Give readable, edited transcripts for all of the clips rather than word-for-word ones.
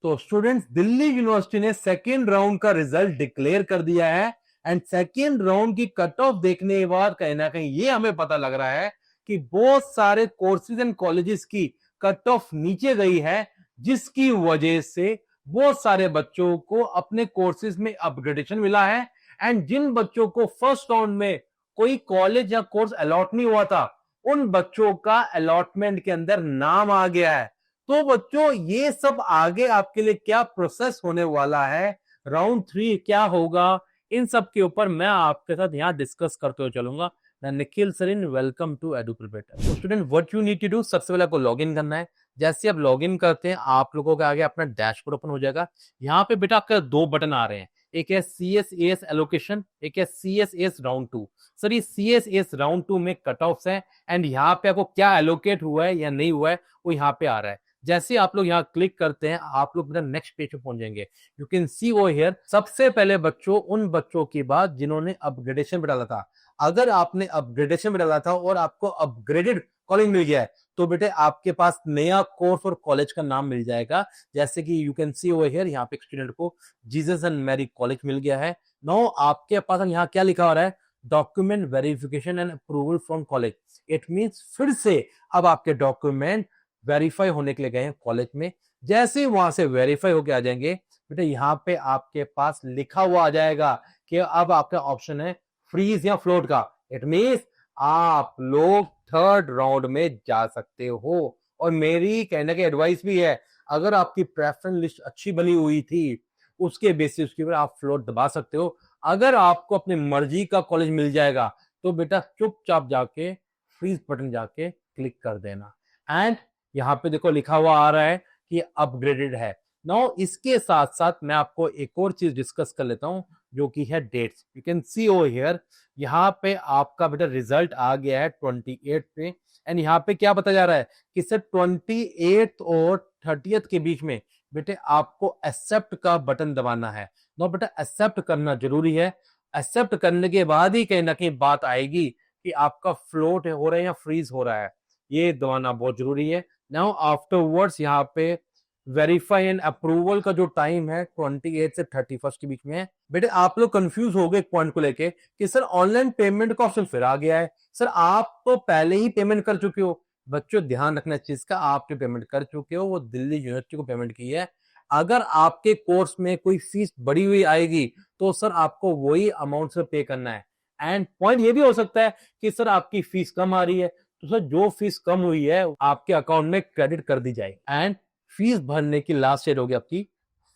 तो students, Delhi university ने second round का रिजल्ट डिक्लेयर कर दिया है एंड सेकेंड राउंड की कट ऑफ देखने के बाद कहीं ना कहीं ये हमें पता लग रहा है कि बहुत सारे कोर्सेज एंड कॉलेजेस की कट ऑफ नीचे गई है, जिसकी वजह से बहुत सारे बच्चों को अपने कोर्सेज में अपग्रेडेशन मिला है। एंड जिन बच्चों को फर्स्ट राउंड में कोई कॉलेज या कोर्स अलॉट नहीं हुआ था, उन बच्चों का अलॉटमेंट के अंदर नाम आ गया है। तो बच्चों, ये सब आगे आपके लिए क्या प्रोसेस होने वाला है, राउंड 3 क्या होगा, इन सब के ऊपर मैं आपके साथ यहाँ डिस्कस करते हुए चलूंगा। मैं Nikhil Sareen, welcome to Eduprepator. तो student, what you need to do, सबसे पहले आपको लॉगिन करना है। जैसे आप लॉगिन करते हैं, आप लोगों के आगे अपना डैशबोर्ड ओपन हो जाएगा। यहाँ पे बेटा आपके दो बटन आ रहे हैं, एक है CSAS एलोकेशन, एक है CSAS राउंड 2। सर, ये CSAS राउंड 2 में कट ऑफ्स है एंड यहाँ पे आपको क्या एलोकेट हुआ है या नहीं हुआ है वो यहाँ पे आ रहा है। जैसे आप लोग यहाँ क्लिक करते हैं, आप लोग बेटा नेक्स्ट पेज पे पहुंच जाएंगे। You can see over here, सबसे पहले बच्चों उन बच्चों की बात जिन्होंने अपग्रेडेशन पे डाला था। अगर आपने अपग्रेडेशन पे डाला था और आपको अपग्रेडेड कॉलेज मिल गया है, तो बेटे आपके पास नया कोर्स और कॉलेज का नाम मिल जाएगा। जैसे कि you can see over here, यहाँ पे एक स्टूडेंट को जीसस एंड मैरी कॉलेज मिल गया है। नाउ आपके पास यहाँ क्या लिखा हो रहा है, document verification and approval from college. It means फिर से अब आपके डॉक्यूमेंट वेरीफाई होने के लिए गए हैं कॉलेज में। जैसे ही वहां से वेरीफाई होके आ जाएंगे बेटा, यहाँ पे आपके पास लिखा हुआ आ जाएगा कि अब आपका ऑप्शन है फ्रीज या फ्लोट का। इट मींस आप लोग थर्ड राउंड में जा सकते हो। और मेरी कहने की एडवाइस भी है, अगर आपकी प्रेफरेंस लिस्ट अच्छी बनी हुई थी, उसके बेसिस के ऊपर आप फ्लोट दबा सकते हो। अगर आपको अपनी मर्जी का कॉलेज मिल जाएगा तो बेटा चुपचाप जाके फ्रीज बटन जाके क्लिक कर देना। एंड यहाँ पे देखो लिखा हुआ आ रहा है कि अपग्रेडेड है। नाउ इसके साथ साथ मैं आपको एक और चीज डिस्कस कर लेता हूं, जो कि है dates. You can see over here, यहाँ पे आपका बेटा रिजल्ट आ गया है 28 पे एंड यहाँ पे क्या बताया जा रहा है कि सर 28 और 30 के बीच में बेटे आपको एक्सेप्ट का बटन दबाना है। नो बेटा, एक्सेप्ट करना जरूरी है। एक्सेप्ट करने के बाद ही कहीं ना कहीं बात आएगी कि आपका फ्लोट हो रहा है या फ्रीज हो रहा है, ये दबाना बहुत जरूरी है। नाउ आफ्टरवर्ड्स यहाँ पे वेरीफाई एंड अप्रूवल का जो टाइम है 28 से 31 के बीच में है। बेटे आप लोग कंफ्यूज हो गए एक पॉइंट को लेके कि सर ऑनलाइन पेमेंट का ऑप्शन फिर आ गया है। सर आप तो पहले ही पेमेंट कर चुके हो। बच्चों ध्यान रखना चीज का, आप जो पेमेंट कर चुके हो वो दिल्ली यूनिवर्सिटी को पेमेंट की है। अगर आपके कोर्स में कोई फीस बढ़ी हुई आएगी तो सर आपको वही अमाउंट से पे करना है। एंड पॉइंट ये भी हो सकता है कि सर आपकी फीस कम आ रही है, तो सर जो फीस कम हुई है आपके अकाउंट में क्रेडिट कर दी जाएगी। एंड फीस भरने की लास्ट डेट होगी आपकी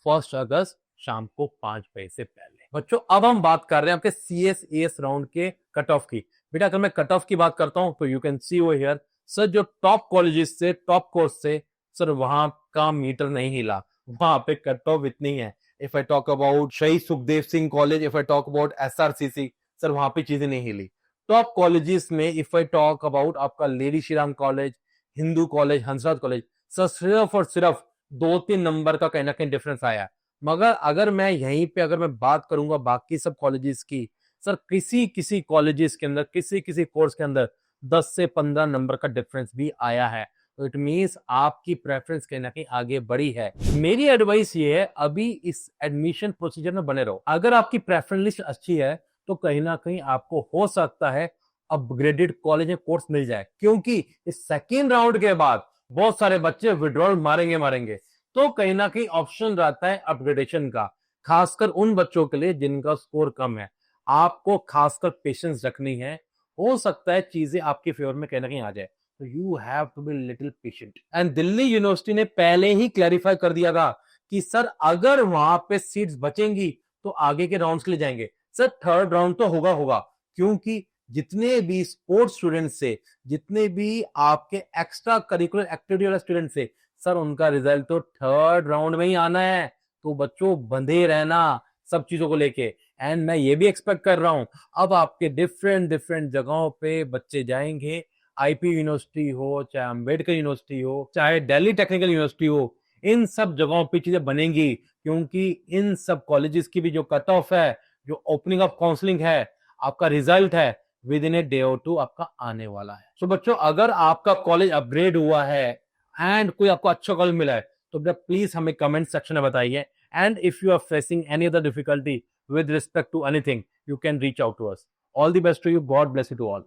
1 अगस्त शाम को 5 बजे से पहले। बच्चों अब हम बात कर रहे हैं आपके CSAS राउंड के कट ऑफ की। बेटा अगर मैं कट ऑफ की बात करता हूं तो you can see over here, sir जो टॉप कॉलेजेस से, टॉप कोर्स से, सर वहां का मीटर नहीं हिला, वहां पे कट ऑफ इतनी है। इफ आई टॉक अबाउट शहीद Sukhdev Singh college, if I talk about SRCC, sir वहां पे चीजें नहीं हिली। टॉप कॉलेजेस में इफ आई टॉक अबाउट आपका lady Shri Ram college, Hindu college, Hansraj college, sir सिर्फ और सिर्फ 2-3 नंबर का कहीं ना कहीं डिफरेंस आया। मगर अगर मैं यहीं पे अगर मैं बात करूंगा बाकी सब कॉलेजेस की, सर किसी किसी कॉलेजेस के अंदर, किसी किसी कोर्स के अंदर 10 से 15 नंबर का डिफरेंस भी आया है। तो इट मींस आपकी प्रेफरेंस कहीं ना कहीं आगे बढ़ी है। मेरी एडवाइस ये है, अभी इस एडमिशन प्रोसीजर में बने रहो। अगर आपकी प्रेफरेंस लिस्ट अच्छी है तो कहीं ना कहीं आपको हो सकता है अपग्रेडेड कॉलेज में कोर्स मिल जाए, क्योंकि इस सेकेंड राउंड के बाद बहुत सारे बच्चे विड्रॉल मारेंगे। तो कहीं ना कहीं ऑप्शन रहता है अपग्रेडेशन का, खासकर उन बच्चों के लिए जिनका स्कोर कम है। आपको खासकर पेशेंस रखनी है, हो सकता है चीजें आपके फेवर में कहीं ना कहीं आ जाए। तो you have to be little patient. And Delhi university ने पहले ही क्लैरिफाई कर दिया था कि सर अगर वहां पे सीट्स बचेंगी तो आगे के राउंड्स के लिए जाएंगे। सर थर्ड राउंड तो होगा, क्योंकि जितने भी स्पोर्ट्स स्टूडेंट से, जितने भी आपके एक्स्ट्रा करिकुलर एक्टिविटी वाले स्टूडेंट से, सर उनका रिजल्ट तो थर्ड राउंड में ही आना है। तो बच्चों बंधे रहना सब चीजों को लेके। एंड मैं ये भी एक्सपेक्ट कर रहा हूं अब आपके डिफरेंट डिफरेंट जगहों पे बच्चे जाएंगे, IP यूनिवर्सिटी हो, चाहे अंबेडकर यूनिवर्सिटी हो, चाहे दिल्ली टेक्निकल यूनिवर्सिटी हो, इन सब जगहों पे चीजें बनेंगी, क्योंकि इन सब कॉलेजेस की भी जो कट ऑफ है, जो ओपनिंग ऑफ काउंसलिंग है, आपका रिजल्ट है, विद इन ए डे और 2 आपका आने वाला है। तो बच्चों अगर आपका कॉलेज अपग्रेड हुआ है एंड कोई आपको अच्छा कॉलेज मिला है, तो बेटा प्लीज हमें कमेंट सेक्शन में बताइए, and if you are facing any other difficulty with respect to anything, you can reach out to us. All the best to you. God bless you to all.